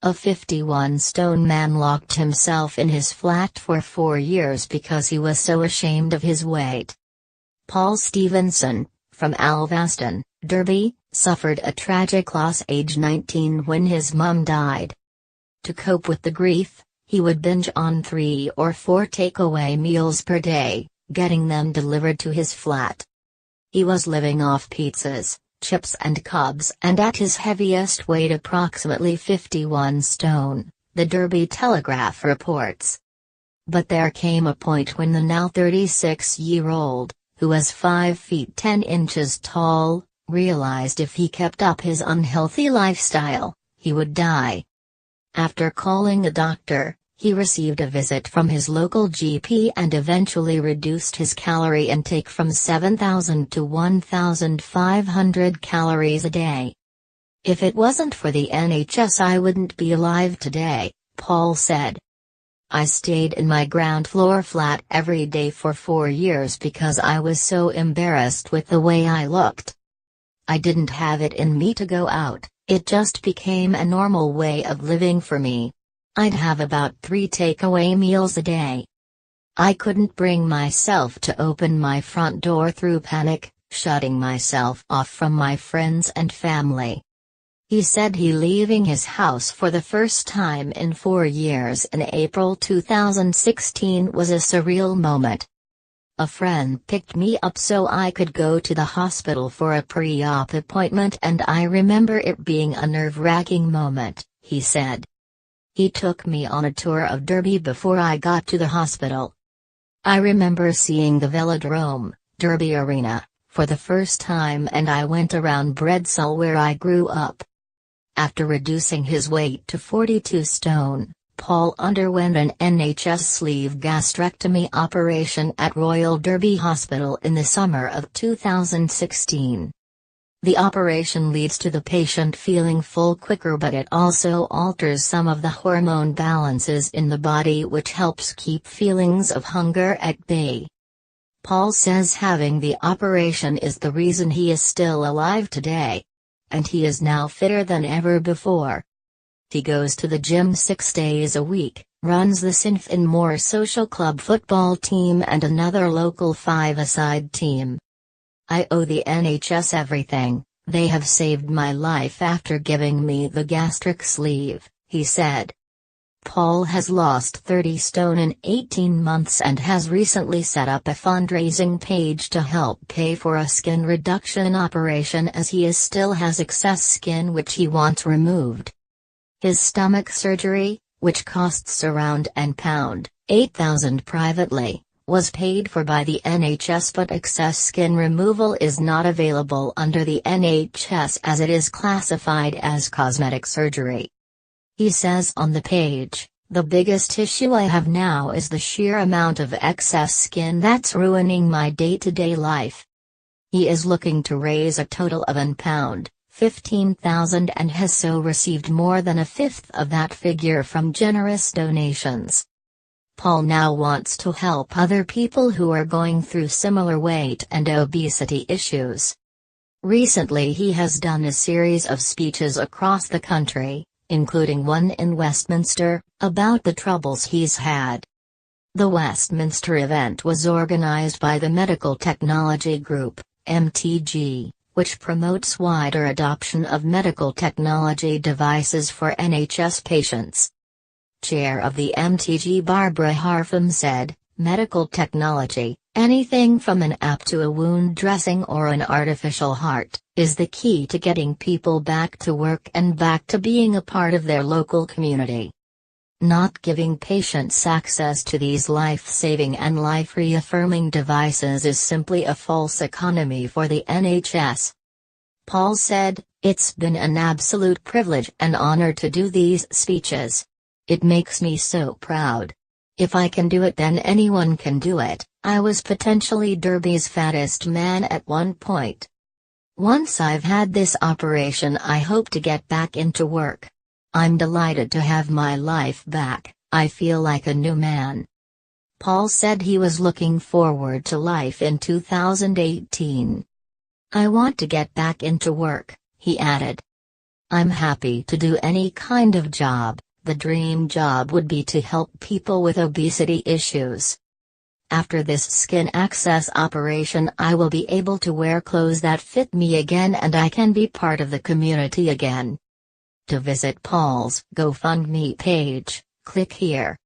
A 51-stone man locked himself in his flat for 4 years because he was so ashamed of his weight. Paul Stevenson, from Alvaston, Derby, suffered a tragic loss age 19 when his mum died. To cope with the grief, he would binge on 3 or 4 takeaway meals per day, getting them delivered to his flat. He was living off pizzas, chips and cubs, and at his heaviest weighed approximately 51 stone, the Derby Telegraph reports. But there came a point when the now 36-year-old, who was 5 feet 10 inches tall, realized if he kept up his unhealthy lifestyle, he would die. After calling a doctor, he received a visit from his local GP and eventually reduced his calorie intake from 7,000 to 1,500 calories a day. "If it wasn't for the NHS I wouldn't be alive today," Paul said. "I stayed in my ground floor flat every day for 4 years because I was so embarrassed with the way I looked. I didn't have it in me to go out, it just became a normal way of living for me. I'd have about 3 takeaway meals a day. I couldn't bring myself to open my front door through panic, shutting myself off from my friends and family." He said he leaving his house for the first time in 4 years in April 2016 was a surreal moment. "A friend picked me up so I could go to the hospital for a pre-op appointment and I remember it being a nerve-wracking moment," he said. "He took me on a tour of Derby before I got to the hospital. I remember seeing the Velodrome, Derby Arena, for the first time and I went around Bredsall where I grew up." After reducing his weight to 42 stone, Paul underwent an NHS sleeve gastrectomy operation at Royal Derby Hospital in the summer of 2016. The operation leads to the patient feeling full quicker, but it also alters some of the hormone balances in the body, which helps keep feelings of hunger at bay. Paul says having the operation is the reason he is still alive today. And he is now fitter than ever before. He goes to the gym 6 days a week, runs the Sinfin Moor Social Club football team and another local 5-a-side team. "I owe the NHS everything, they have saved my life after giving me the gastric sleeve," he said. Paul has lost 30 stone in 18 months and has recently set up a fundraising page to help pay for a skin reduction operation as he still has excess skin which he wants removed. His stomach surgery, which costs around £8,000 privately, was paid for by the NHS, but excess skin removal is not available under the NHS as it is classified as cosmetic surgery. He says on the page, "The biggest issue I have now is the sheer amount of excess skin that's ruining my day-to-day life." He is looking to raise a total of £15,000 and has so received more than a fifth of that figure from generous donations. Paul now wants to help other people who are going through similar weight and obesity issues. Recently he has done a series of speeches across the country, including one in Westminster, about the troubles he's had. The Westminster event was organized by the Medical Technology Group, MTG, which promotes wider adoption of medical technology devices for NHS patients. Chair of the MTG Barbara Harpham said, "Medical technology, anything from an app to a wound dressing or an artificial heart, is the key to getting people back to work and back to being a part of their local community. Not giving patients access to these life-saving and life-reaffirming devices is simply a false economy for the NHS." Paul said, "It's been an absolute privilege and honor to do these speeches. It makes me so proud. If I can do it, then anyone can do it. I was potentially Derby's fattest man at one point. Once I've had this operation, I hope to get back into work. I'm delighted to have my life back, I feel like a new man." Paul said he was looking forward to life in 2018. "I want to get back into work," he added. I'm happy to do any kind of job. The dream job would be to help people with obesity issues. After this skin access operation, I will be able to wear clothes that fit me again and I can be part of the community again. To visit Paul's GoFundMe page, click here.